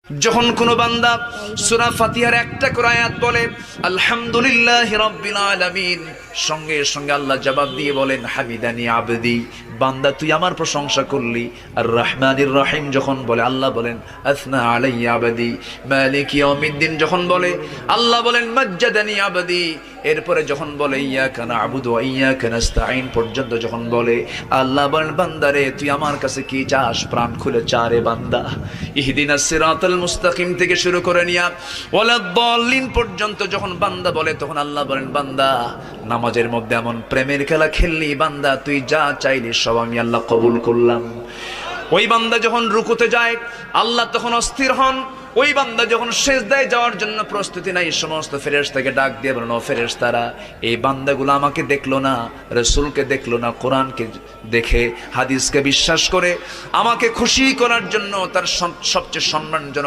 যখন কোনো বান্দা সূরা ফাতিহার একটা করে আয়াত বলে আলহামদুলিল্লাহি রাব্বিল আলামিন, সঙ্গে সঙ্গে আল্লাহ জবাব দিয়ে বলেন হামিদানি আবদি, বান্দা তুই আমার প্রশংসা করলি। আর রহমানির রহিম যখন বলে আল্লাহ বলেন আসনা আলাইয়া আবদি। মালিক ইয়াউমিদ্দিন যখন বলে আল্লাহ বলেন মাজ্জাদানি আবদি। এরপরে যখন বলে ইয়াকা না'বুদু ওয়া ইয়াকা নাস্তাঈন পর্যন্ত যখন বলে আল্লাহ বলেন বান্দারে তুই আমার কাছে কি চাস, প্রাণ খুলে চারে বান্দা। ইহদিনাস সিরাতাল মুস্তাকিম থেকে শুরু করে নিয়া ওয়ালাদ-দাল্লিন পর্যন্ত যখন বান্দা বলে তখন আল্লাহ বলেন বান্দা নামাজের মধ্যে এমন প্রেমের খেলা খেললি বান্দা, তুই যা চাইলি সব আমি আল্লাহ কবুল করলাম। ওই বান্দা যখন রুকুতে যায় আল্লাহ তখন অস্থির হন। ওই বান্দা যখন সিজদায় যাওয়ার জন্য প্রস্তুতি নাই, সমস্ত ফেরেশতাকে ডাক দিয়ে বলেন ও ফেরেশতারা, এই বান্দাগুলো আমাকে দেখলো না, রাসূলকে দেখলো না, কোরআনকে দেখে হাদিসকে বিশ্বাস করে আমাকে খুশি করার জন্য তার সবচেয়ে সম্মানজনক